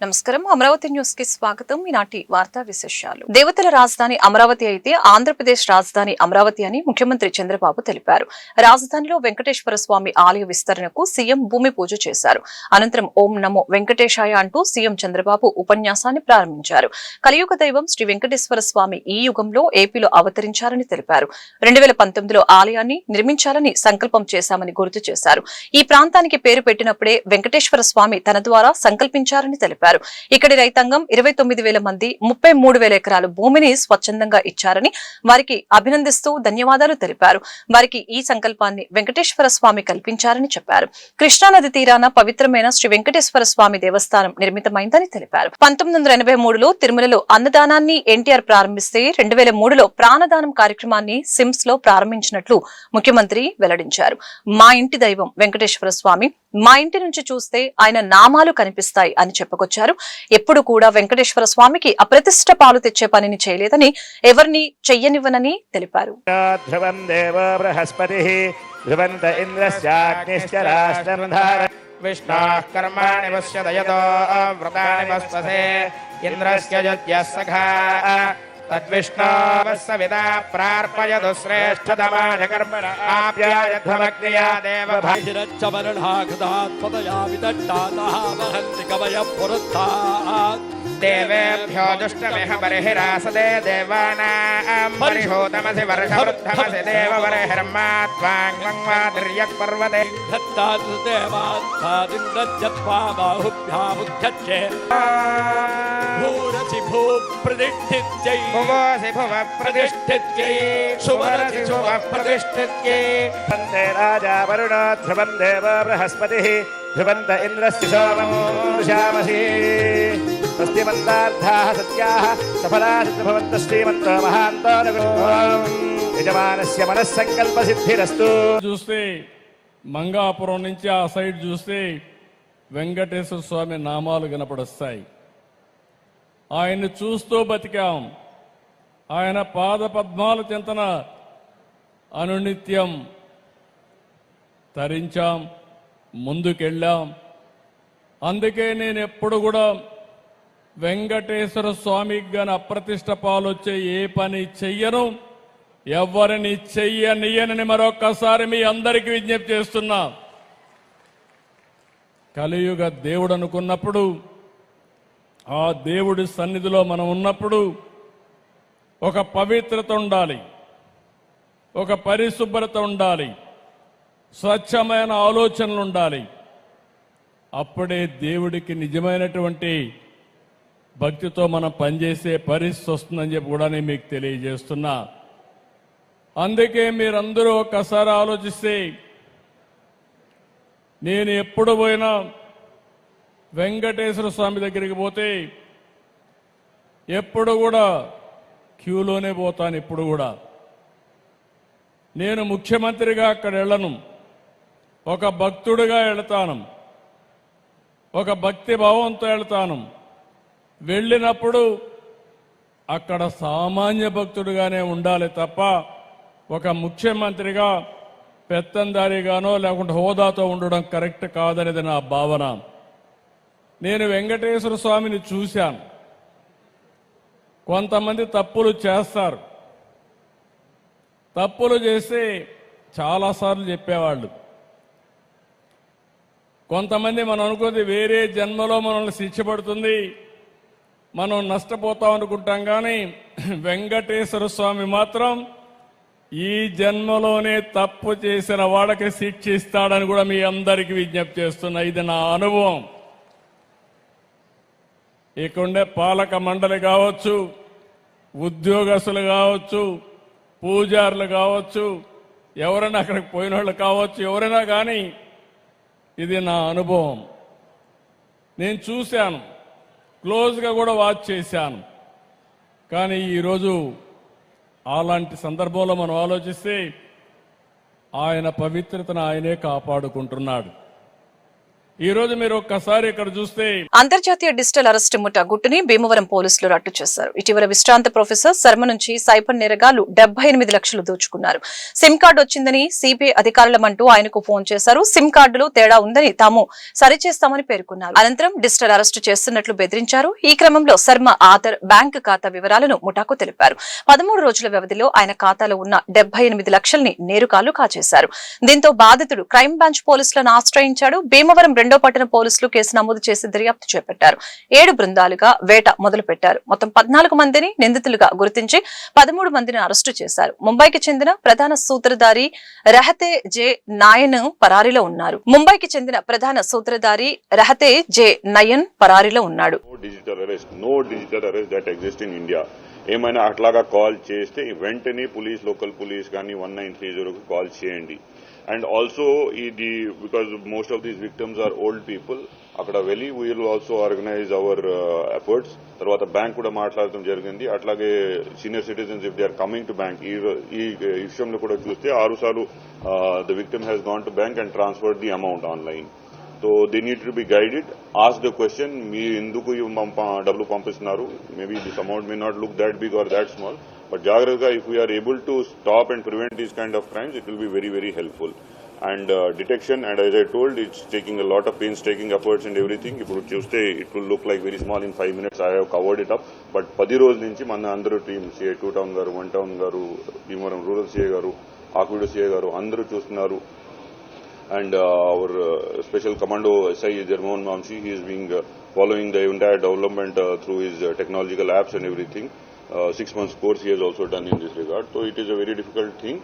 నమస్కారం. అమరావతి న్యూస్ కి స్వాగతం. ఈనాటి వార్తా విశేషాలు. దేవతల రాజధాని అమరావతి అయితే ఆంధ్రప్రదేశ్ రాజధాని అమరావతి అని ముఖ్యమంత్రి చంద్రబాబు తెలిపారు. రాజధానిలో వెంకటేశ్వర స్వామి ఆలయ విస్తరణకు సీఎం భూమి పూజ చేశారు. అనంతరం ఓం నమో వెంకటేశాయ అంటూ సీఎం చంద్రబాబు ఉపన్యాసాన్ని ప్రారంభించారు. కలియుగ దైవం శ్రీ వెంకటేశ్వర స్వామి ఈ యుగంలో ఏపీలో అవతరించారని తెలిపారు. 2019లో ఆలయాన్ని నిర్మించాలని సంకల్పం చేశామని గుర్తు చేశారు. ఈ ప్రాంతానికి పేరు పెట్టినప్పుడే వెంకటేశ్వర స్వామి తన ద్వారా సంకల్పించారని తెలిపారు. ఇక్కడి రైతాంగం 29,000 మంది 33,000 ఎకరాలు భూమిని స్వచ్ఛందంగా ఇచ్చారని వారికి అభినందిస్తూ ధన్యవాదాలు తెలిపారు. వారికి ఈ సంకల్పాన్ని వెంకటేశ్వర స్వామి కల్పించారని చెప్పారు. కృష్ణానది తీరాన పవిత్రమైన శ్రీ వెంకటేశ్వర స్వామి దేవస్థానం నిర్మితమైందని తెలిపారు. 1983లో తిరుమలలో అన్నదానాన్ని ఎన్టీఆర్ ప్రారంభిస్తే 2003లో ప్రాణదానం కార్యక్రమాన్ని సిమ్స్ లో ప్రారంభించినట్లు ముఖ్యమంత్రి వెల్లడించారు. మా ఇంటి దైవం వెంకటేశ్వర స్వామి, మా ఇంటి నుంచి చూస్తే ఆయన నామాలు కనిపిస్తాయి అని చెప్పుకొచ్చారు. ఎప్పుడు కూడా వెంకటేశ్వర స్వామికి అప్రతిష్ట పాలు తెచ్చే పనిని చేయలేదని, ఎవరిని చెయ్యనివ్వనని తెలిపారు. तद्विष्णोवस्सविदा प्रार्पयतु श्रेष्ठतमाय कर्मण आप्यायध्वमग्निया देवभाजिरच्चवर्णाघृतात्पदया विदट्टातः वहन्ति कवयः पुरस्तात् देवेभ्यो दुष्टमिह बर्हिरासदे देवानां बर्हिहोतमसि वर्षवृद्धमसि देववर्हिर्मात्वाङ्गङ्वादिर्यक् पर्वते धत्तात् देवात्थादिन्द्रज्जत्वा बाहुभ्यामुद्यच्छे भूरसि भू प्रतिष्ठित्यै भुवसि भुव प्रतिष्ठित्यै सुवरसि सुव प्रतिष्ठित्यै वन्दे राजा वरुणो ध्रुवं देवो बृहस्पतिः ध्रुवन्त इन्द्रस्य सोमं शामसि स्वस्तिमन्तार्थाः सत्याः सफलाः भवन्तः श्रीमन्तो महान्तो యజమానస్య మనస్సంకల్ప సిద్ధిరస్తు. చూస్తే మంగాపురం నుంచి ఆ సైడ్ చూస్తే వెంకటేశ్వర స్వామి నామాలు కనపడొస్తాయి. ఆయన్ని చూస్తూ బతికాం. ఆయన పాద పద్మాల చింతన అనునిత్యం తరించాం, ముందుకెళ్ళాం. అందుకే నేను ఎప్పుడు కూడా వెంకటేశ్వర స్వామికి గాని అప్రతిష్ట పాలొచ్చే ఏ పని చెయ్యను, ఎవరిని చెయ్యనియనని మరొక్కసారి మీ అందరికీ విజ్ఞప్తి చేస్తున్నా. కలియుగ దేవుడు అనుకున్నప్పుడు, ఆ దేవుడి సన్నిధిలో మనం ఉన్నప్పుడు ఒక పవిత్రత ఉండాలి, ఒక పరిశుభ్రత ఉండాలి, స్వచ్ఛమైన ఆలోచనలు ఉండాలి. అప్పుడే దేవుడికి నిజమైనటువంటి భక్తితో మనం పనిచేసే పరిస్థితి వస్తుందని చెప్పి కూడా నేను మీకు తెలియజేస్తున్నా. అందుకే మీరందరూ ఒక్కసారి ఆలోచిస్తే, నేను ఎప్పుడు పోయినా వెంకటేశ్వర స్వామి దగ్గరికి పోతే ఎప్పుడు కూడా క్యూలోనే పోతాను. ఇప్పుడు కూడా నేను ముఖ్యమంత్రిగా అక్కడ వెళ్ళను, ఒక భక్తుడిగా వెళతాను, ఒక భక్తి భావంతో వెళతాను. వెళ్ళినప్పుడు అక్కడ సామాన్య భక్తుడిగానే ఉండాలి తప్ప ఒక ముఖ్యమంత్రిగా పెత్తందారిగానో లేకుంటే హోదాతో ఉండడం కరెక్ట్ కాదనేది నా భావన. నేను వెంకటేశ్వర స్వామిని చూశాను. కొంతమంది తప్పులు చేస్తారు. తప్పులు చేస్తే చాలాసార్లు చెప్పేవాళ్ళు. కొంతమంది మనం అనుకుంది వేరే జన్మలో మనల్ని శిక్ష పడుతుంది, మనం నష్టపోతాం అనుకుంటాం. కానీ వెంకటేశ్వర స్వామి మాత్రం ఈ జన్మలోనే తప్పు చేసిన వాళ్ళకి శిక్షిస్తాడని కూడా మీ అందరికీ విజ్ఞప్తి చేస్తున్నా. ఇది నా అనుభవం. ఇక్కడుండే పాలక మండలి కావచ్చు, ఉద్యోగస్తులు కావచ్చు, పూజారులు కావచ్చు, ఎవరైనా అక్కడికి పోయిన వాళ్ళు కావచ్చు, ఎవరైనా కానీ ఇది నా అనుభవం. నేను చూశాను, క్లోజ్గా కూడా వాచ్ చేశాను. కానీ ఈరోజు అలాంటి సందర్భంలో మనం ఆలోచిస్తే ఆయన పవిత్రతను ఆయనే కాపాడుకుంటున్నాడు. ఈ రోజు మీరు ఒక్కసారి ఇక్కడ చూస్తే అంతర్జాతీయ డిజిటల్ అరెస్ట్ ముఠా గుట్టుని భీమవరం పోలీసులు రట్టు చేశారు. ఇటీవల విశ్రాంత ప్రొఫెసర్ శర్మ నుంచి సైబర్ నేరగాళ్లు 78 లక్షలు దోచుకున్నారు. సిమ్ కార్డు వచ్చిందని సిబిఐ అధికారులమంటూ ఆయనకు ఫోన్ చేశారు. సిమ్ కార్డులో తేడా ఉందని తాము సరిచేస్తామని పేర్కొన్నారు. అనంతరం డిజిటల్ అరెస్టు చేస్తున్నట్లు బెదిరించారు. ఈ క్రమంలో శర్మ ఆధార్ బ్యాంక్ ఖాతా వివరాలను ముఠాకు తెలిపారు. 13 రోజుల వ్యవధిలో ఆయన ఖాతాలో ఉన్న 78 లక్షల్ని నేరుగాళ్లు కాజేశారు. దీంతో బాధితుడు క్రైమ్ బ్రాంచ్ పోలీసులను ఆశ్రయించాడు. భీమవరం రెండో పట్టణ పోలీసులు కేసు నమోదు చేసి దర్యాప్తు చేపట్టారు. 7 బృందాలుగా వేట మొదలు పెట్టారు. మొత్తం 14 మందిని నిందితులుగా గుర్తించి 13 మందిని అరెస్టు చేశారు. ముంబైకి చెందిన ప్రధాన సూత్రధారి రహతే జే నాయన్ పరారీలో ఉన్నారు. No digital arrest that exists in India. ఏమైనా అట్లాగా కాల్ చేస్తే వెంటనే లోకల్ పోలీస్ కానీ 1930 కాల్ చేయండి. అండ్ ఆల్సో ఇది because most of these victims are old people, అక్కడ వెళ్ళి we will also organise our efforts. తర్వాత బ్యాంక్ కూడా మాట్లాడటం జరిగింది. అట్లాగే senior citizens if they are coming to bank, ఈ విషయంలో కూడా చూస్తే 6 సార్లు the victim has gone to bank and transferred the amount online. So they need to be guided, ask the question, మీరు ఎందుకు డబ్బులు పంపిస్తున్నారు, maybe this amount May not look that big or that small, but జాగ్రత్తగా if we are able to stop and prevent these kind of crimes, it will be very, very helpful. And detection, and as I told, it's taking a lot of painstaking efforts and everything. Ippudu chuste it will look like very small in 5 minutes. I have covered it up, but 10 రోజుల నుంచి మన అందరూ team CI 2 town గారు, 1 town గారు, Bhimavaram rural CI గారు, Akividu CI గారు అందరూ చూస్తున్నారు. And our special commando SI Jarmohan Mamshi, he is being following the entire development through his technological apps and everything. 6 months course he has also done in this regard. So it is a very difficult thing,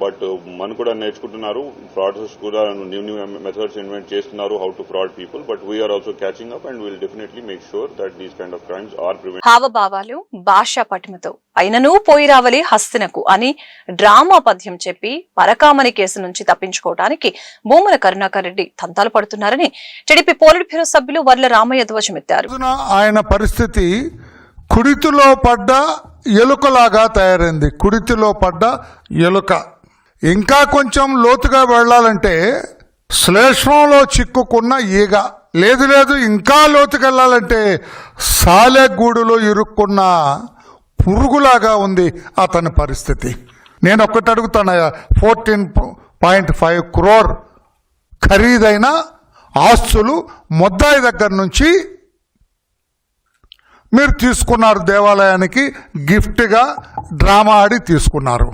but man kuda నేర్చుకుంటున్నారు, fraudsters kuda new methods invent చేస్తున్నారు how to fraud people, but we are also catching up and we will definitely make sure that these kind of crimes are prevented. హావభావాలు భాషా పటిమతో అయినను పోయి రావలి హస్తినకు అని drama పద్యం చెప్పి Parakamani case నుంచి తప్పించుకోవడానికి భూమన కరుణాకర్ రెడ్డి తంతాలు పడుతున్నారని టీడీపీ పోలిట్ బ్యూరో సభ్యులు వర్ల రామయ్య ధ్వజమెత్తారు. ఆయన పరిస్థితి కుడితిలో పడ్డ ఎలుకలాగా తయారైంది. కుడితిలో పడ్డ ఎలుక. ఇంకా కొంచెం లోతుగా వెళ్లాలంటే శ్లేష్మంలో చిక్కుకున్న ఈగ. లేదు ఇంకా లోతుకు వెళ్ళాలంటే సాలెగూడులో ఇరుక్కున్న పురుగులాగా ఉంది అతని పరిస్థితి. నేను ఒక్కటి అడుగుతానయ్యా, 14.5 crore ఖరీదైన ఆస్తులు ముద్దాయి దగ్గర నుంచి మీరు తీసుకున్నారు, దేవాలయానికి గిఫ్ట్గా డ్రామా ఆడి తీసుకున్నారు.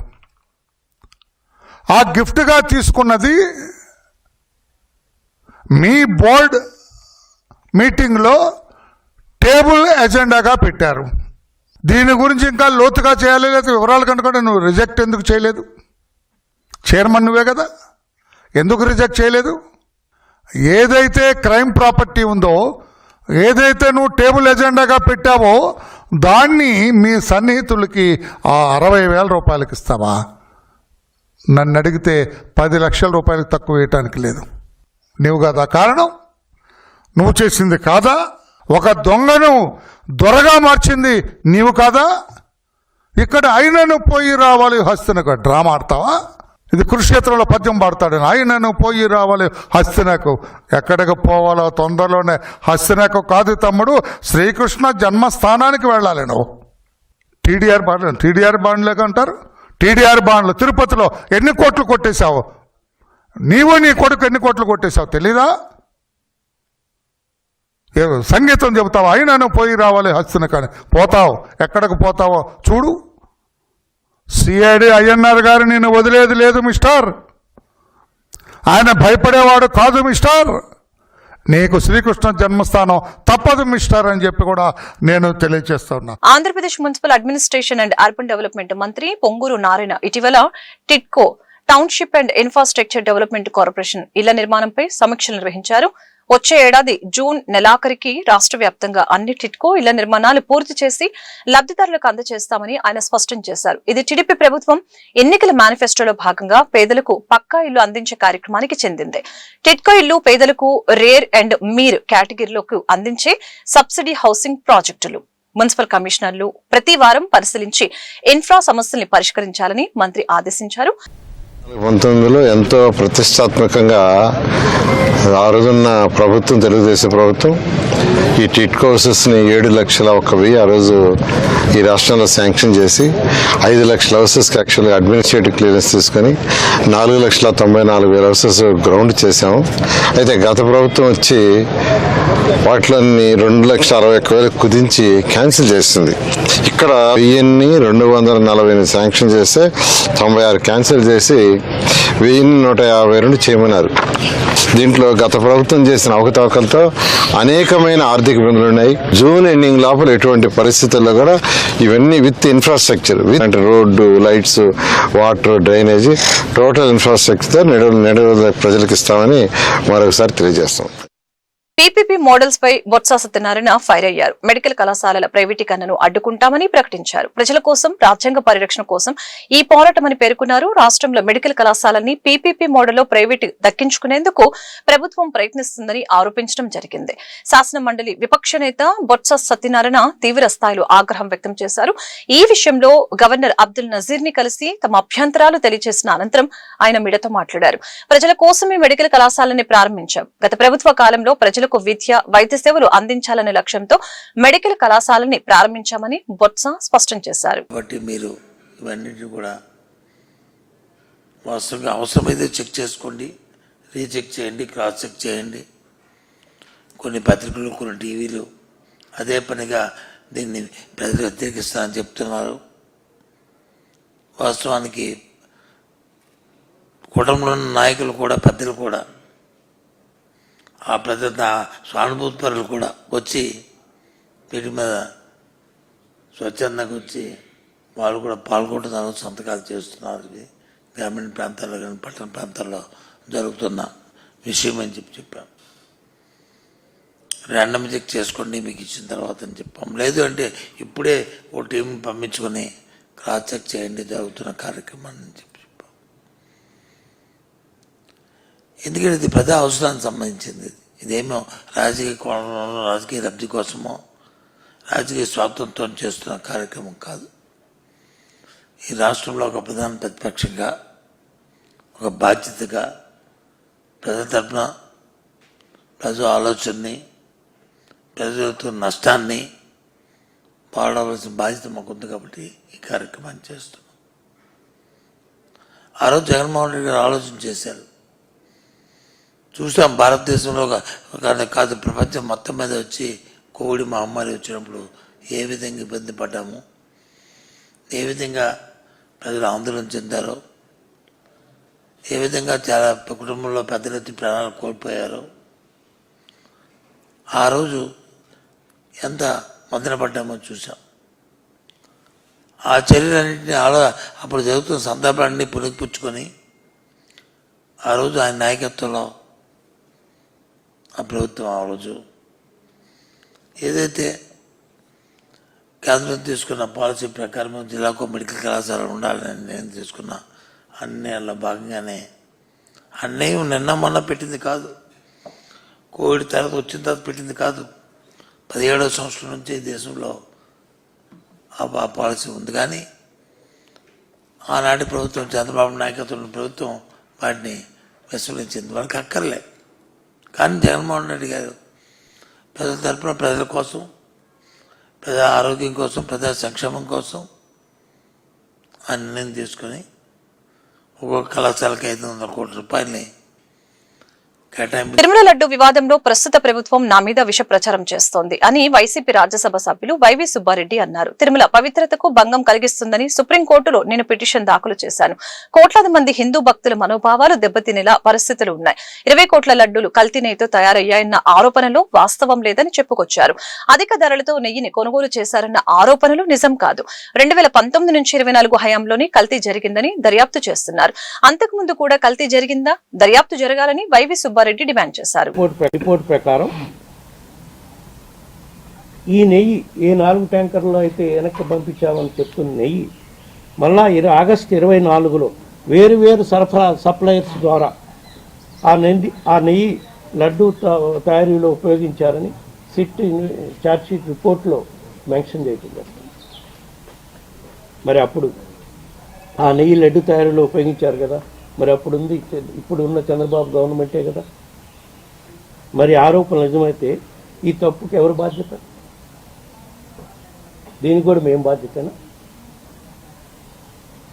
ఆ గిఫ్ట్గా తీసుకున్నది మీ బోర్డ్ మీటింగ్లో టేబుల్ ఎజెండాగా పెట్టారు. దీని గురించి ఇంకా లోతుగా చేయాలి, లేదా వివరాలు కనుకుంటే నువ్వు రిజెక్ట్ ఎందుకు చేయలేదు? చైర్మన్ నువ్వే కదా, ఎందుకు రిజెక్ట్ చేయలేదు? ఏదైతే క్రైమ్ ప్రాపర్టీ ఉందో, ఏదైతే నువ్వు టేబుల్ ఎజెండాగా పెట్టావో దాన్ని మీ సన్నిహితులకి 60,000 రూపాయలకి ఇస్తావా? నన్ను అడిగితే 10 లక్షల రూపాయలకు తక్కువ వేయటానికి లేదు. నువ్వు కదా కారణం, నువ్వు చేసింది కాదా? ఒక దొంగను దొరగా మార్చింది నీవు కాదా? ఇక్కడ అయినను పోయి రావాలి హస్తినకు డ్రామా ఆడతావా? ఇది కురుక్షేత్రంలో పద్యం పాడతాడు, ఆయనను పోయి రావాలి హస్తినకు. ఎక్కడికి పోవాలో తొందరలోనే. హస్తినకు కాదు తమ్ముడు, శ్రీకృష్ణ జన్మస్థానానికి వెళ్ళాలి నువ్వు. టీడీఆర్ బాండ్లేక అంటారు. టీడీఆర్ బాండ్లు తిరుపతిలో ఎన్ని కోట్లు కొట్టేశావు నీవు, నీ కొడుకు ఎన్ని కోట్లు కొట్టేశావు తెలీదా? సంగీతం చెబుతావు, ఆయనను పోయి రావాలి హస్తినకు. పోతావు, ఎక్కడికి పోతావో చూడు. సిఐడి అయ్యన్నార్ గారు నేను వదిలేది లేదు మిస్టర్. ఆయన భయపడేవాడు కాదు మిస్టర్. నీకు శ్రీకృష్ణ జన్మస్థానం తప్పదు మిస్టర్ అని చెప్పి కూడా నేను తెలియజేస్తున్నా. Andhra Pradesh municipal administration and urban development మంత్రి పొంగూరు నారాయణ ఇటీవల TIDCO township and infrastructure development corporation ఇళ్ల నిర్మాణంపై సమీక్షలు నిర్వహించారు. వచ్చే ఏడాది జూన్ నెలాఖరికి రాష్ట్ర వ్యాప్తంగా అన్ని టిడ్కో ఇళ్ల నిర్మాణాలు పూర్తి చేసి లబ్ధిదారులకు అందజేస్తామని ఆయన స్పష్టం చేశారు. ఇది టీడీపీ ప్రభుత్వం ఎన్నికల మేనిఫెస్టోలో భాగంగా పేదలకు పక్కా ఇల్లు అందించే కార్యక్రమానికి చెందింది. టిడ్కో ఇల్లు పేదలకు రేర్ అండ్ మీర్ కేటగిరీలోకి అందించే సబ్సిడీ హౌసింగ్ ప్రాజెక్టులు. మున్సిపల్ కమిషనర్లు ప్రతి వారం పరిశీలించి ఇన్ఫ్రా సమస్యల్ని పరిష్కరించాలని మంత్రి ఆదేశించారు. 19లో ఎంతో ప్రతిష్టాత్మకంగా ఆ రోజున్న ప్రభుత్వం, తెలుగుదేశం ప్రభుత్వం ఈ టిట్కో హౌసెస్ని 7,01,000 ఆ రోజు ఈ రాష్ట్రంలో శాంక్షన్ చేసి 5,00,000 హౌసెస్కి యాక్చువల్గా అడ్మినిస్ట్రేటివ్ క్లియరెన్స్ తీసుకొని 4,94,000 హౌసెస్ గ్రౌండ్ చేశాము. అయితే గత ప్రభుత్వం వచ్చి వాటిలోని 2,61,000 కుదించి క్యాన్సిల్ చేస్తుంది. ఇక్కడ 1,240 శాంక్షన్ చేస్తే 96 క్యాన్సిల్ చేసి 1,152 చేయమన్నారు. దీంట్లో గత ప్రభుత్వం చేసిన అవకతవకలతో అనేకమైన ఆర్థిక ఇబ్బందులు ఉన్నాయి. జూన్ ఎండింగ్ లోపల ఎటువంటి పరిస్థితుల్లో కూడా ఇవన్నీ విత్ ఇన్ఫ్రాస్ట్రక్చర్, అంటే road, lights, water, drainage, total ఇన్ఫ్రాస్ట్రక్చర్తో ప్రజలకు ఇస్తామని మరొకసారి తెలియజేస్తాం. పీపీపీ మోడల్స్ పై బొత్స సత్యనారాయణ ఫైర్ అయ్యారు. మెడికల్ కళాశాలల ప్రైవేటీకరణను అడ్డుకుంటామని ప్రకటించారు. ప్రజల కోసం, రాజ్యాంగ పరిరక్షణ కోసం ఈ పోరాటమని పేర్కొన్నారు. రాష్ట్రంలో మెడికల్ కళాశాలల్ని పీపీపీ మోడల్లో ప్రైవేట్ దక్కించుకునేందుకు ప్రభుత్వం ప్రయత్నిస్తుందని ఆరోపించడం జరిగింది. శాసన మండలి విపక్ష నేత బొత్స సత్యనారాయణ తీవ్ర స్థాయిలో ఆగ్రహం వ్యక్తం చేశారు. ఈ విషయంలో గవర్నర్ అబ్దుల్ నజీర్ ని కలిసి తమ అభ్యంతరాలు తెలియజేసిన అనంతరం ఆయన మీడియాతో మాట్లాడారు. ప్రజల కోసమే మెడికల్ కళాశాలని ప్రారంభించాం. గత ప్రభుత్వ కాలంలో ప్రజలకు విద్య, వైద్య సేవలు అందించాలనే లక్ష్యంతో మెడికల్ కళాశాలని ప్రారంభించామని బొత్స స్పష్టం చేశారు. కాబట్టి మీరు ఇవన్నిటిని కూడా వాస్తవంగా అవసరమైతే చెక్ చేసుకోండి, రీచెక్ చేయండి, క్రాస్ చెక్ చేయండి. కొన్ని పత్రికలు, కొన్ని టీవీలు అదే పనిగా దీన్ని ప్రజలు వ్యతిరేకిస్తారని చెప్తున్నారు. వాస్తవానికి కుటుంబంలోని నాయకులు కూడా, పెద్దలు కూడా, ఆ ప్రజల సానుభూతిపరులు కూడా వచ్చి వీటి మీద స్వచ్ఛందంగా వచ్చి వాళ్ళు కూడా పాల్గొంటున్నారు, సంతకాలు చేస్తున్నారు. ఇది గ్రామీణ ప్రాంతాల్లో కానీ పట్టణ ప్రాంతాల్లో జరుగుతున్న విషయం అని చెప్పాం. ర్యాండమ్ చెక్ చేసుకోండి మీకు ఇచ్చిన తర్వాత అని చెప్పాం. లేదు అంటే ఇప్పుడే ఓ టీం పంపించుకొని క్రాస్ చెక్ చేయండి జరుగుతున్న కార్యక్రమాన్ని అని చెప్పాం. ఎందుకంటే ఇది ప్రజా అవసరానికి సంబంధించింది. ఇదేమో రాజకీయ కోణంలో, రాజకీయ లబ్ధి కోసమో, రాజకీయ స్వాతంత్రంతో చేస్తున్న కార్యక్రమం కాదు. ఈ రాష్ట్రంలో ఒక ప్రధాన ప్రతిపక్షంగా, ఒక బాధ్యతగా ప్రజల తరఫున ప్రజల ఆలోచనని, ప్రజలతో నష్టాన్ని పాడవలసిన బాధ్యత మాకు ఉంది. కాబట్టి ఈ కార్యక్రమాన్ని చేస్తున్నాం. ఆ రోజు జగన్మోహన్ రెడ్డి గారు ఆలోచన చేశారు. చూసాం భారతదేశంలో కాదు, ప్రపంచం మొత్తం మీద వచ్చి కోవిడ్ మహమ్మారి వచ్చినప్పుడు ఏ విధంగా ఇబ్బంది పడ్డాము, ఏ విధంగా ప్రజలు ఆందోళన చెందారో, ఏ విధంగా చాలా కుటుంబంలో పెద్దలెత్తి ప్రాణాలు కోల్పోయారో, ఆ రోజు ఎంత మదన పడ్డామో చూసాం. ఆ చర్యలన్నింటినీ అప్పుడు జరుగుతున్న సందర్భాన్ని పుణికిపుచ్చుకొని ఆ రోజు ఆయన నాయకత్వంలో ఆ ప్రభుత్వం ఆ రోజు ఏదైతే కేంద్రం తీసుకున్న పాలసీ ప్రకారం జిల్లాకు మెడికల్ కళాశాల ఉండాలని నేను తీసుకున్న అన్నిలో భాగంగానే అన్నయ్య నిన్న మొన్న పెట్టింది కాదు, కోవిడ్ తర్వాత వచ్చిన తర్వాత పెట్టింది కాదు. 17వ సంవత్సరం నుంచి దేశంలో ఆ పాలసీ ఉంది. కానీ ఆనాటి ప్రభుత్వం, చంద్రబాబు నాయకత్వంలో ప్రభుత్వం వాటిని విస్మరించింది. వాళ్ళకి అక్కర్లే. కానీ జగన్మోహన్ రెడ్డి గారు ప్రజల తరపున, ప్రజల కోసం, ప్రజా ఆరోగ్యం కోసం, ప్రజా సంక్షేమం కోసం ఆ నిర్ణయం తీసుకొని ఒక్కొక్క కళాశాలకి 500 కోట్ల రూపాయలని తిరుమల లడ్డు వివాదంలో ప్రస్తుత ప్రభుత్వం నా మీద విష ప్రచారం చేస్తోంది అని వైసీపీ రాజ్యసభ సభ్యులు వైవి సుబ్బారెడ్డి అన్నారు. తిరుమల పవిత్రతకు భంగం కలిగిస్తుందని సుప్రీంకోర్టులో నేను పిటిషన్ దాఖలు చేశాను. కోట్లాది మంది హిందూ భక్తుల మనోభావాలు దెబ్బతినేలా పరిస్థితులు ఉన్నాయి. 20 కోట్ల లడ్డూలు కల్తీ నెయ్యితో తయారయ్యాయన్న ఆరోపణలో వాస్తవం లేదని చెప్పుకొచ్చారు. అధిక ధరలతో నెయ్యిని కొనుగోలు చేశారన్న ఆరోపణలు నిజం కాదు. 2019 నుంచి 24 హయాంలోని కల్తీ జరిగిందని దర్యాప్తు చేస్తున్నారు. అంతకుముందు కూడా కల్తీ జరిగిందా, దర్యాప్తు జరగాలని వైవి సుబ్బారెడ్డి డిమాండ్ చేశారు. రిపోర్ట్ ప్రకారం ఈ నెయ్యి ఏ 4 ట్యాంకర్లో అయితే వెనక్కి పంపించామని చెప్తున్న నెయ్యి మళ్ళా ఆగస్టు 24లో వేరు సప్లయర్స్ ద్వారా ఆ నెయ్యి లడ్డు తయారీలో ఉపయోగించారని సిట్ ఛార్జ్షీట్ రిపోర్ట్లో మెన్షన్ చేయడం జరిగింది. మరి అప్పుడు ఆ నెయ్యి లడ్డు తయారీలో ఉపయోగించారు కదా, మరి అప్పుడు ఉన్న చంద్రబాబు గవర్నమెంటే కదా. మరి ఆరోపణలు నిజమైతే ఈ తప్పుకి ఎవరు బాధ్యత? దీనికి కూడా మేము బాధ్యతనా?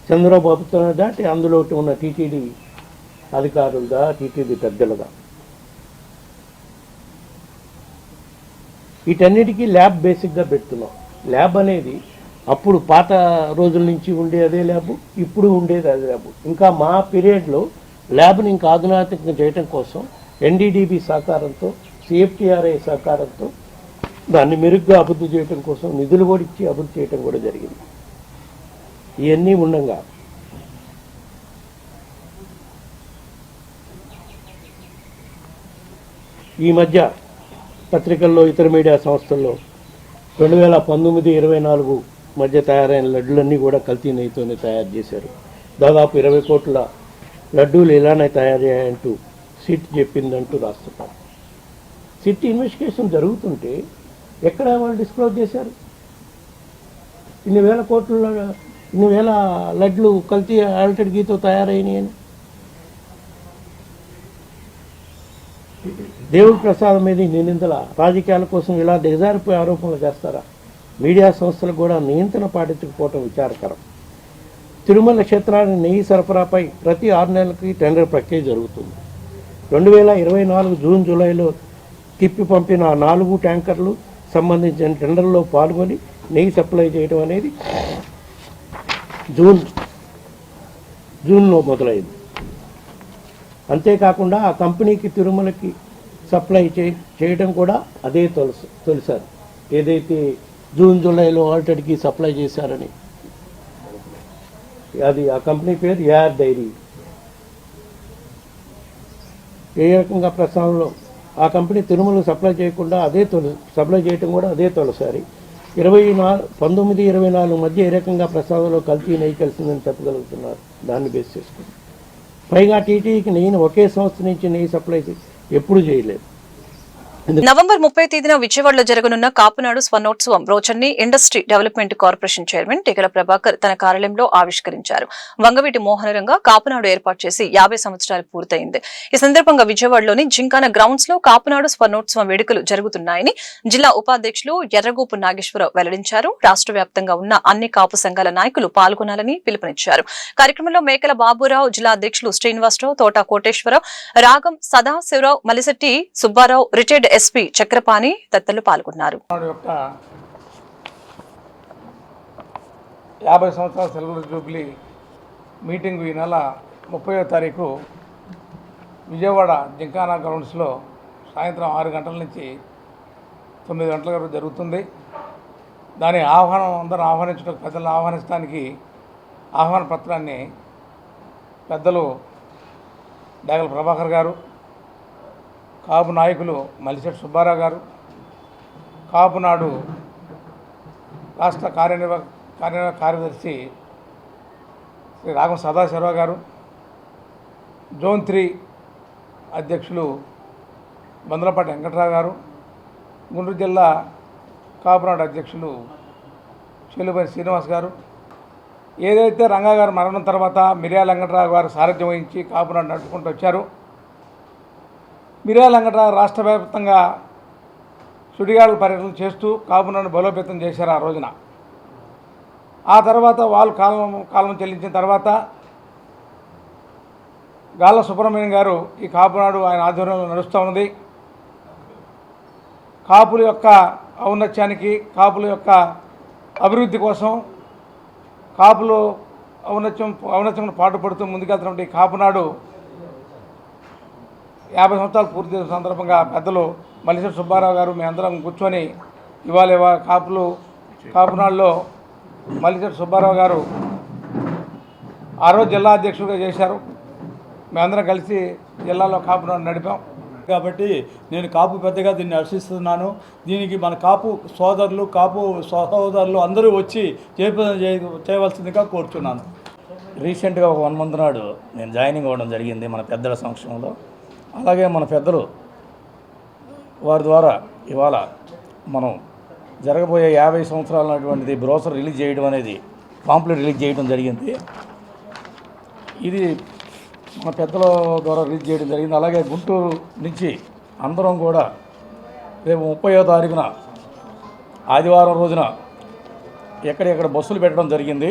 చంద్రబాబుతో దాటి అందులో ఉన్న టీటీడీ అధికారులదా, టీటీడీ పెద్దలదా? వీటన్నిటికీ ల్యాబ్ బేసిక్గా పెడుతున్నాం. ల్యాబ్ అనేది అప్పుడు పాత రోజుల నుంచి ఉండే అదే ల్యాబ్, ఇప్పుడు ఉండేది అదే ల్యాబ్. ఇంకా మా పీరియడ్లో ల్యాబ్ని ఇంకా ఆధునాతకంగా చేయడం కోసం ఎన్డీడీబీ సహకారంతో, సిఎఫ్టీఆర్ఐ సహకారంతో దాన్ని మెరుగ్గా అభివృద్ధి చేయడం కోసం నిధులు కూడా ఇచ్చి అభివృద్ధి చేయడం కూడా జరిగింది. ఇవన్నీ ఉండగా ఈ మధ్య పత్రికల్లో, ఇతర మీడియా సంస్థల్లో 2019-24 మధ్య తయారైన లడ్డులన్నీ కూడా కల్తీ నెయ్యితోనే తయారు చేశారు. దాదాపు 20 కోట్ల లడ్డూలు ఇలానే తయారయ్యాయంటూ సిట్ చెప్పిందంటూ రాస్తున్నారు. సిట్ ఇన్వెస్టిగేషన్ జరుగుతుంటే ఎక్కడ వాళ్ళు డిస్క్లోజ్ చేశారు? ఇన్ని వేల లడ్లు కల్తీ ఆల్టెడ్ గీతో తయారైనాయి అని. దేవుడి ప్రసాదం మీద నిందితుల రాజకీయాల కోసం ఇలా దిగజారిపోయి ఆరోపణలు చేస్తారా? మీడియా సంస్థలకు కూడా నియంత్రణ పాటించకపోవటం విచారకరం. తిరుమల క్షేత్రానికి నెయ్యి సరఫరాపై ప్రతి 6 నెలలకి టెండర్ ప్రక్రియ జరుగుతుంది. 2024 జూన్ జూలైలో తిప్పి పంపిన 4 ట్యాంకర్లు సంబంధించిన టెండర్లో పాల్గొని నెయ్యి సప్లై చేయడం అనేది జూన్లో మొదలైంది. అంతేకాకుండా ఆ కంపెనీకి తిరుమలకి సప్లై చేయడం కూడా అదే తొలిసారి. ఏదైతే జూన్ జూలైలో ఆల్రెడీకి సప్లై చేశారని, అది ఆ కంపెనీ పేరు యార్ డైరీ. ఏ రకంగా ప్రస్తావనలో ఆ కంపెనీ తిరుమలకు సప్లై చేయకుండా సప్లై చేయడం కూడా అదే తొలిసారి. 19-24 మధ్య ఏ రకంగా ప్రస్తావనలో కల్తీ నెయ్యి కలిసిందని చెప్పగలుగుతున్నారు దాన్ని బేస్ చేసుకుని. పైగా టీటీడీకి నెయ్యిని ఒకే సంస్థ నుంచి నెయ్యి సప్లై ఎప్పుడు చేయలేదు. నవంబర్ 30 తేదీన విజయవాడలో జరగనున్న కాపునాడు స్వర్ణోత్సవం బ్రోచర్ని industry development corporation chairman Tikala Prabhakar తన కార్యాలయంలో ఆవిష్కరించారు. వంగవీటి మోహనరంగా కాపునాడు ఏర్పాటు చేసి 50 సంవత్సరాలు పూర్తయింది. ఈ సందర్భంగా విజయవాడలోని జింకానా గ్రౌండ్స్ లో కాపునాడు స్వర్ణోత్సవం వేడుకలు జరుగుతున్నాయని జిల్లా ఉపాధ్యక్షులు ఎర్రగోపు నాగేశ్వరరావు వెల్లడించారు. రాష్ట్ర వ్యాప్తంగా ఉన్న అన్ని కాపు సంఘాల నాయకులు పాల్గొనాలని పిలుపునిచ్చారు. కార్యక్రమంలో మేకల బాబురావు, జిల్లా అధ్యక్షులు శ్రీనివాసరావు, తోట కోటేశ్వరరావు, రాగం సదాశివరావు, మలిశెట్టి సుబ్బారావు, రిటైర్డ్ ఎస్పీ చక్రపాణి తదితరులు పాల్గొన్నారు. 50 సంవత్సరాల సిల్వర్ జూబ్లీ మీటింగ్ ఈ నెల 30వ తారీఖు విజయవాడ జింకానా గ్రౌండ్స్లో సాయంత్రం 6 గంటల నుంచి 9 గంటల వరకు జరుగుతుంది. దాని అందరూ ఆహ్వానించడానికి, పెద్దలను ఆహ్వానించడానికి ఆహ్వాన పత్రాన్ని పెద్దలు డాగల ప్రభాకర్ గారు, కాపు నాయకులు మలిశెట్టి సుబ్బారావు గారు, కాపునాడు రాష్ట్ర కార్యదర్శి శ్రీ రాగం సదాశివరావు గారు, జోన్ 3 అధ్యక్షులు బందలపాటి వెంకటరావు గారు, గుంటూరు జిల్లా కాపునాడు అధ్యక్షులు చెల్లుపల్లి శ్రీనివాస్ గారు, ఏదైతే రంగా గారు మరణం తర్వాత మిర్యాల వెంకటరావు గారు సారథ్యం వహించి కాపునాడు నడుపుకుంటూ వచ్చారు. మిర్యాల వెంకటరావు రాష్ట్ర వ్యాప్తంగా సుడిగాడుల పర్యటన చేస్తూ కాపునాడును బలోపేతం చేశారు ఆ రోజున. ఆ తర్వాత వాళ్ళు కాలం చెల్లించిన తర్వాత గాళ్ళ సుబ్రహ్మణ్యం గారు ఈ కాపునాడు ఆయన ఆధ్వర్యంలో నడుస్తూ ఉన్నది. కాపుల యొక్క ఔన్నత్యానికి, కాపుల యొక్క అభివృద్ధి కోసం, కాపులు ఔన్నత్యం పాటుపడుతూ ముందుకెళ్తున్నటువంటి కాపునాడు 50 సంవత్సరాలు పూర్తి చేసిన సందర్భంగా పెద్దలు మలిశెట్టి సుబ్బారావు గారు మేమందరం కూర్చొని ఇవాళ కాపునాడులో మలిశెట్టి సుబ్బారావు గారు ఆ రోజు జిల్లా అధ్యక్షుడిగా చేశారు. మేమందరం కలిసి జిల్లాలో కాపునాడు నడిపాం. కాబట్టి నేను కాపు పెద్దగా దీన్ని హర్షిస్తున్నాను. దీనికి మన కాపు సోదరులు అందరూ వచ్చి చేయవలసిందిగా కోరుతున్నాను. రీసెంట్గా ఒక 1 మంత్ నాడు నేను జాయినింగ్ అవ్వడం జరిగింది మన పెద్దల సమక్షంలో. అలాగే మన పెద్దలు వారి ద్వారా ఇవాళ మనం జరగబోయే 50 సంవత్సరాలు అటువంటిది బ్రోషర్ రిలీజ్ చేయడం అనేది, పాంప్లెట్ రిలీజ్ చేయడం జరిగింది. ఇది మన పెద్దల ద్వారా రిలీజ్ చేయడం జరిగింది. అలాగే గుంటూరు నుంచి అందరం కూడా రేపు 30వ తారీఖున ఆదివారం రోజున ఎక్కడెక్కడ బస్సులు పెట్టడం జరిగింది.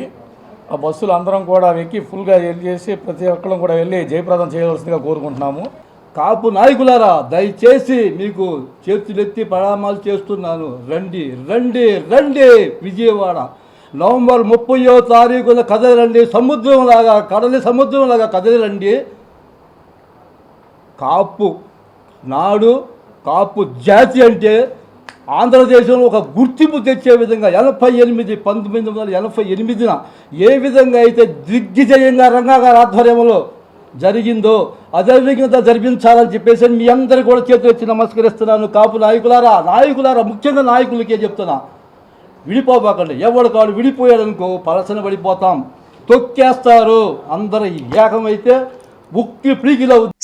ఆ బస్సులు అందరం కూడా ఎక్కి ఫుల్గా చేసి ప్రతి ఒక్కరం కూడా వెళ్ళి జయప్రదం చేయవలసిందిగా కోరుకుంటున్నాము. కాపు నాయకులారా, దయచేసి మీకు చేతులెత్తి ప్రణామాలు చేస్తున్నాను. రండి రండి రండి విజయవాడ నవంబర్ 30వ తారీఖున కదలండి. సముద్రంలాగా కడలి సముద్రంలాగా కదలండి. కాపు నాడు కాపు జాతి అంటే ఆంధ్రదేశంలో ఒక గుర్తింపు తెచ్చే విధంగా 1988న ఏ విధంగా అయితే దిగ్విజయంగా రంగా గారి ఆధ్వర్యంలో జరిగిందో అదే విధంగా జరిపించాలని చెప్పేసి మీ అందరూ కూడా చేతులు ఎత్తి నమస్కరిస్తున్నాను. కాపు నాయకులారా ముఖ్యంగా నాయకులకే చెప్తున్నా, విడిపోబాకండి. ఎవడు కాడు విడిపోయాడనుకో పలసన పడిపోతాం, తొక్కేస్తారు. అందరూ ఏకమైతే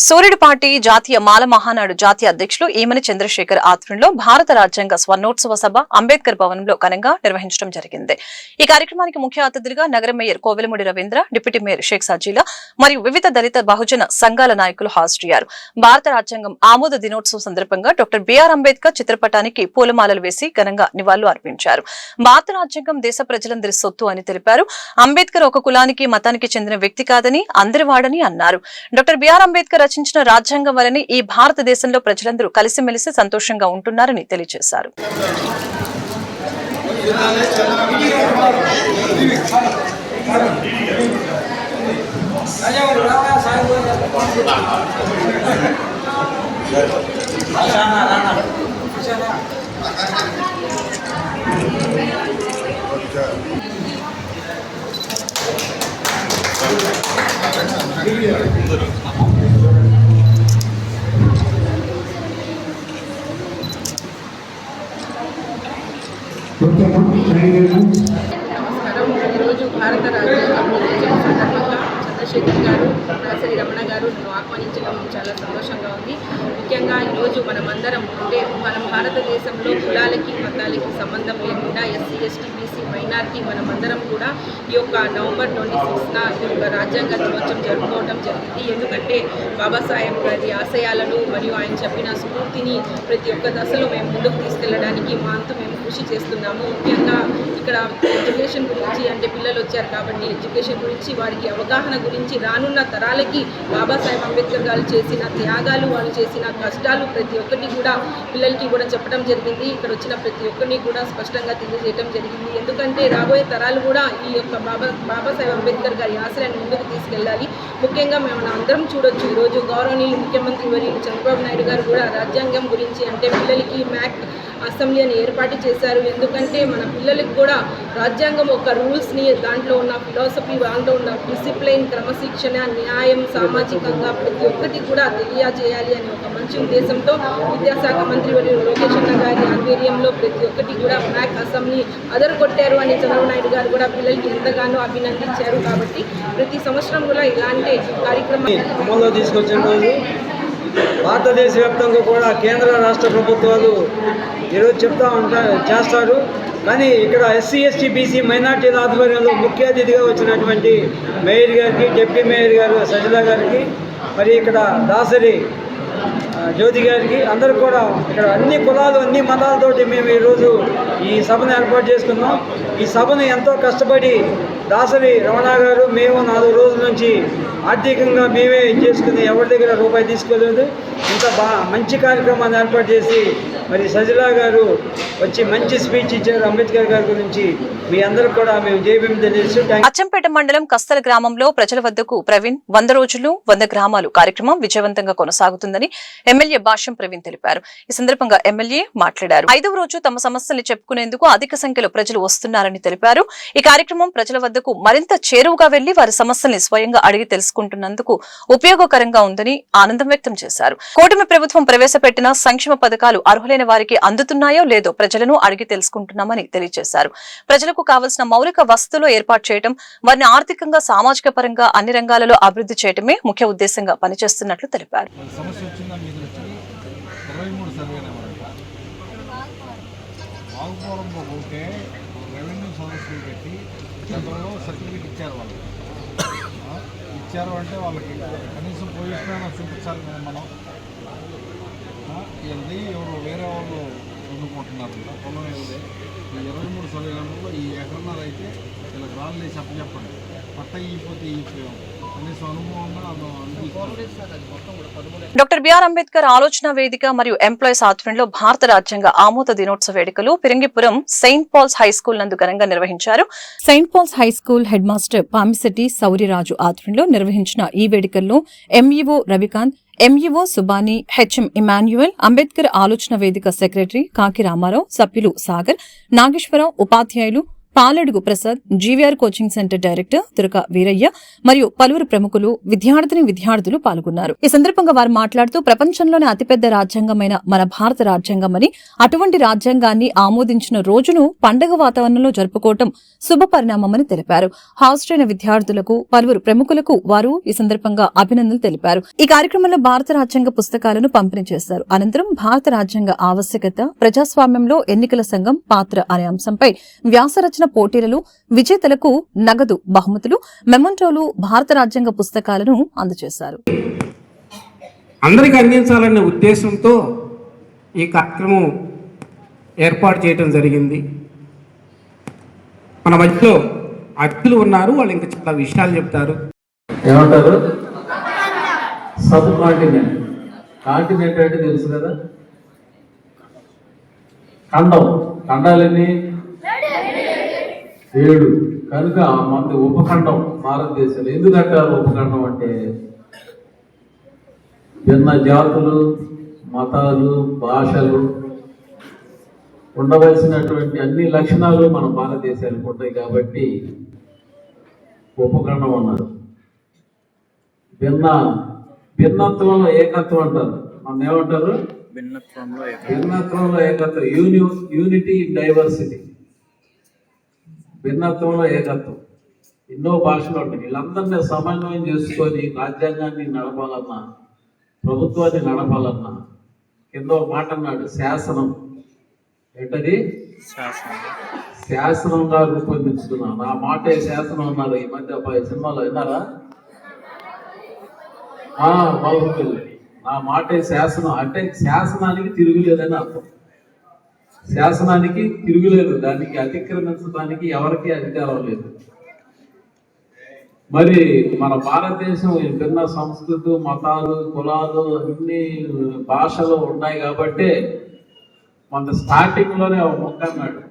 సూర్యుడిపాటి జాతీయ మాల మహానాడు జాతీయ అధ్యక్షులు ఈమని చంద్రశేఖర్ ఆధ్వర్యంలో భారత రాజ్యాంగ స్వర్ణోత్సవ సభ అంబేద్కర్ భవనంలో ఘనంగా నిర్వహించడం జరిగింది. ఈ కార్యక్రమానికి ముఖ్య అతిథులుగా నగర mayor Kovelamudi Ravindra, deputy mayor Sheikh Sajila మరియు వివిధ దళిత బహుజన సంఘాల నాయకులు హాజరయ్యారు. భారత రాజ్యాంగం ఆమోద దినోత్సవం సందర్భంగా డాక్టర్ బిఆర్ అంబేద్కర్ చిత్రపటానికి పూలమాలలు వేసి ఘనంగా నివాళులు అర్పించారు. భారత రాజ్యాంగం దేశ ప్రజలందరి సొత్తు అని తెలిపారు. అంబేద్కర్ ఒక కులానికి మతానికి చెందిన వ్యక్తి కాదని అందరి వాడని అన్నారు. డాక్టర్ బిఆర్ అంబేద్కర్ రచించిన రాజ్యాంగం వలన ఈ భారతదేశంలో ప్రజలందరూ కలిసిమెలిసి సంతోషంగా ఉంటున్నారని తెలియజేశారు. నమస్కారం. ఈరోజు భారత రాజ్యాంగం సందర్భంగా చంద్రశేఖర్ గారు, దాసరి రమణ గారు నన్ను ఆహ్వానించడం చాలా సంతోషంగా ఉంది. ముఖ్యంగా ఈరోజు మనమందరం అంటే మన భారతదేశంలో కులాలకి మతాలకి సంబంధం లేకుండా ఎస్సీ, ఎస్టీ, బీసీ, మైనారిటీ మనమందరం కూడా ఈ యొక్క నవంబర్ 26న ఈ యొక్క రాజ్యాంగ దినోత్సవం జరుపుకోవడం జరిగింది. ఎందుకంటే బాబాసాహెబ్ గారి ఆశయాలను మరియు ఆయన చెప్పిన స్ఫూర్తిని ప్రతి ఒక్క దశలో మేము ముందుకు తీసుకెళ్లడానికి మా అంతా మేము కృషి చేస్తున్నాము. ముఖ్యంగా ఇక్కడ ఎడ్యుకేషన్ గురించి అంటే పిల్లలు వచ్చారు కాబట్టి ఎడ్యుకేషన్ గురించి వారికి అవగాహన గురించి రానున్న తరాలకి బాబాసాహెబ్ అంబేద్కర్ గారు చేసిన త్యాగాలు, వాళ్ళు చేసిన కష్టాలు ప్రతి ఒక్కటి కూడా పిల్లలకి కూడా చెప్పడం జరిగింది. ఇక్కడ వచ్చిన ప్రతి ఒక్కరిని కూడా స్పష్టంగా తెలియజేయడం జరిగింది. ఎందుకంటే రాబోయే తరాలు కూడా ఈ యొక్క బాబాసాహెబ్ అంబేద్కర్ గారి ఆశయాన్ని ముందుకు తీసుకెళ్ళాలి. ముఖ్యంగా మేము అందరం చూడొచ్చు, ఈరోజు గౌరవనీయులు ముఖ్యమంత్రి వర్యులు చంద్రబాబు నాయుడు గారు కూడా రాజ్యాంగం గురించి అంటే పిల్లలకి మ్యాక్ అసెంబ్లీ అని ఏర్పాటు చేశారు. ఎందుకంటే మన పిల్లలకు కూడా రాజ్యాంగం ఒక రూల్స్ని, దాంట్లో ఉన్న ఫిలాసఫీ, దాంట్లో ఉన్న డిసిప్లైన్, క్రమశిక్షణ, న్యాయం, సామాజికంగా ప్రతి ఒక్కటి కూడా తెలియజేయాలి అనే ఒక మంచి ఉద్దేశంతో విద్యాశాఖ మంత్రి లోకేష్ అన్న గారి ఆధ్వర్యంలో ప్రతి ఒక్కటి కూడా మ్యాక్ అసెంబ్లీ అదరగొట్టారు అని చంద్రబాబు నాయుడు గారు కూడా పిల్లలకి ఎంతగానో అభినందించారు. కాబట్టి ప్రతి సంవత్సరం కూడా ఇలాంటి కార్యక్రమాలు అమల్లో తీసుకొచ్చిన రోజు భారతదేశ వ్యాప్తంగా కూడా కేంద్ర రాష్ట్ర ప్రభుత్వాలు ఈరోజు చేస్తారు. కానీ ఇక్కడ ఎస్సీ, ఎస్టీ, బీసీ, మైనార్టీల ఆధ్వర్యంలో ముఖ్య అతిథిగా వచ్చినటువంటి మేయర్ గారికి, డిప్యూటీ మేయర్ గారు సజిలా గారికి, మరి ఇక్కడ దాసరి జ్యోతి గారికి, అందరూ కూడా ఇక్కడ అన్ని కులాలు, అన్ని మతాలతోటి మేము ఈరోజు ఈ సభను ఏర్పాటు చేసుకున్నాం. ఈ సభను ఎంతో కష్టపడి దాసరి రమణ గారు, మేము 4 రోజుల నుంచి ఆర్థికంగా మేమే చేసుకుని ఎవరి దగ్గర రూపాయి తీసుకోలేదు. ఇంత మంచి కార్యక్రమాన్ని ఏర్పాటు చేసి మరి సజిలా గారు వచ్చి మంచి స్పీచ్ ఇచ్చారు అంబేద్కర్ గారి గురించి. మీ అందరూ కూడా మేము జైభీం తెలియజేస్తూ అచ్చంపేట మండలం కస్తల గ్రామంలో ప్రజల వద్దకు ప్రవీణ్ 100 రోజులు 100 గ్రామాలు కార్యక్రమం విజయవంతంగా కొనసాగుతుందని ఎమ్మెల్యే భాష్యం ప్రవీణ్ తెలిపారు. ఈ సందర్భంగా ఎమ్మెల్యే మాట్లాడారు. 5వ రోజు తమ సమస్యల్ని చెప్పుకునేందుకు అధిక సంఖ్యలో ప్రజలు వస్తున్నారని తెలిపారు. ఈ కార్యక్రమం ప్రజల వద్దకు మరింత చేరువుగా వెళ్లి వారి సమస్యల్ని స్వయంగా అడిగి తెలుసుకుంటున్నందుకు ఉపయోగకరంగా ఉందని ఆనందం వ్యక్తం చేశారు. కూటమి ప్రభుత్వం ప్రవేశపెట్టిన సంక్షేమ పథకాలు అర్హులైన వారికి అందుతున్నాయో లేదో ప్రజలను అడిగి తెలుసుకుంటున్నామని తెలియజేశారు. ప్రజలకు కావలసిన మౌలిక వసతులు ఏర్పాటు చేయడం, వారిని ఆర్థికంగా, సామాజిక పరంగా అన్ని రంగాలలో అభివృద్ధి చేయడమే ముఖ్య ఉద్దేశంగా పనిచేస్తున్నట్లు తెలిపారు. ఇచ్చారు అంటే వాళ్ళకి కనీసం పొజిషన్ చూపించాలి కదా మనం. వీళ్ళది ఎవరు వేరే వాళ్ళు వండుకుంటున్నారంట పొలం ఏదే ఈ 23 సరిహద్దుల్లో ఈ ఎకరన్నర అయితే వీళ్ళకి రాళ్ళే చెప్పండి పట్ట ఇయిపోతే ఇయిపోయాం అనేసి అనుభవం డాక్టర్ బిఆర్ అంబేద్కర్ ఆలోచన వేదిక మరియు ఎంప్లాయీస్ ఆధ్వర్యంలో భారత రాజ్యాంగ ఆమోద దినోత్సవ వేడుకలు Phirangipuram Saint Paul's high school నందు ఘనంగా నిర్వహించారు. Saint Paul's high school head master Pamisetti Souryaraju ఆధ్వర్యంలో నిర్వహించిన ఈ వేడుకల్లో MEO Ravikanth, MEO Subani, HM Emmanuel, Ambedkar ఆలోచన వేదిక సెక్రటరీ కాకి రామారావు, సభ్యులు సాగర్, నాగేశ్వరరావు, ఉపాధ్యాయులు Paladugu Prasad, GVR coaching centre director Turaka Veeraiah మరియు పలువురు ప్రముఖులు, విద్యార్థులు పాల్గొన్నారు. ఈ సందర్భంగా వారు మాట్లాడుతూ ప్రపంచంలోనే అతిపెద్ద రాజ్యాంగమైన మన భారత రాజ్యాంగమని, అటువంటి రాజ్యాంగాన్ని ఆమోదించిన రోజును పండగ వాతావరణంలో జరుపుకోవటం శుభ పరిణామమని తెలిపారు. హాజరైన విద్యార్థులకు, పలువురు ప్రముఖులకు వారు ఈ సందర్భంగా అభినందనలు తెలిపారు. ఈ కార్యక్రమంలో భారత రాజ్యాంగ పుస్తకాలను పంపిణీ చేశారు. అనంతరం భారత రాజ్యాంగ ఆవశ్యకత, ప్రజాస్వామ్యంలో ఎన్నికల సంఘం పాత్ర అనే అంశంపై వ్యాసరచన పోటీలలో విజేతలకు నగదు బహుమతులు, మెమంటోలు, భారత రాజ్యాంగ పుస్తకాలను అందజేశారు. అందరికి అందించాలనే ఉద్దేశంతో ఈ కార్యక్రమం ఏర్పాటు చేయడం జరిగింది. మన మధ్యలో అతిథులు ఉన్నారు, వాళ్ళు ఇంకా చాలా విషయాలు చెప్తారు. ఏమంటారు? Sub continent. కాంటినెంట్ అంటే తెలుసు కదా, ఖండం. ఖండాలన్నీ 7. కనుక మనది ఉపఖండం భారతదేశంలో. ఎందుకంటారు ఉపఖండం అంటే? భిన్న జాతులు, మతాలు, భాషలు ఉండవలసినటువంటి అన్ని లక్షణాలు మన భారతదేశానికి ఉంటాయి కాబట్టి ఉపఖండం అన్నారు. భిన్నత్వంలో ఏకత్వం అంటారు. మన ఏమంటారు? భిన్నత్వంలో ఏకత్వం. Unity in diversity. భిన్నత్వంలో ఏకత్వం. ఎన్నో భాషలు ఉంటాయి. వీళ్ళందరినీ సమన్వయం చేసుకొని రాజ్యాంగాన్ని నడపాలన్నా, ప్రభుత్వాన్ని నడపాలన్నా, కింద ఒక మాట అన్నాడు, శాసనం. ఏంటది? శాసనంగా రూపొందించుకున్నాను. ఆ మాటే శాసనం అన్నారు ఈ మధ్య సినిమాలో. విన్నారా? బాగుంటుంది. ఆ మాటే శాసనం అంటే శాసనానికి తిరుగులేదని అర్థం. శాసనానికి తిరుగులేదు, దానికి అతిక్రమించడానికి ఎవరికీ అధికారం లేదు. మరి మన భారతదేశం భిన్న సంస్కృతి, మతాలు, కులాలు, అన్ని భాషలు ఉన్నాయి కాబట్టి మన స్టార్టింగ్ లోనే ఒక మొక్క అన్నాడు,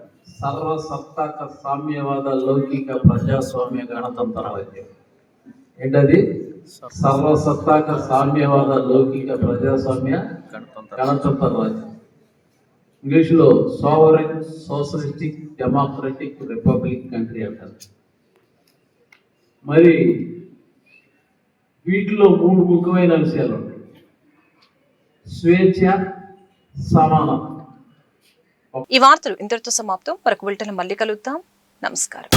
సర్వసత్తాక సామ్యవాద లౌకిక ప్రజాస్వామ్య గణతంత్ర రాజ్యం. ఏంటది? సర్వసత్తాక సామ్యవాద లౌకిక ప్రజాస్వామ్య గణతంత్ర రాజ్యం. ఇంగ్లీష్లో sovereign socialistic democratic republic country అంటారు. మరి వీటిలో 3 ముఖ్యమైన విషయాలు ఉంటాయి. స్వేచ్ఛ, సమానత. ఈ వార్తలు ఇంతటితో సమాప్తం. మరొక బులెటిన్ మళ్ళీ కలుద్దాం. నమస్కారం.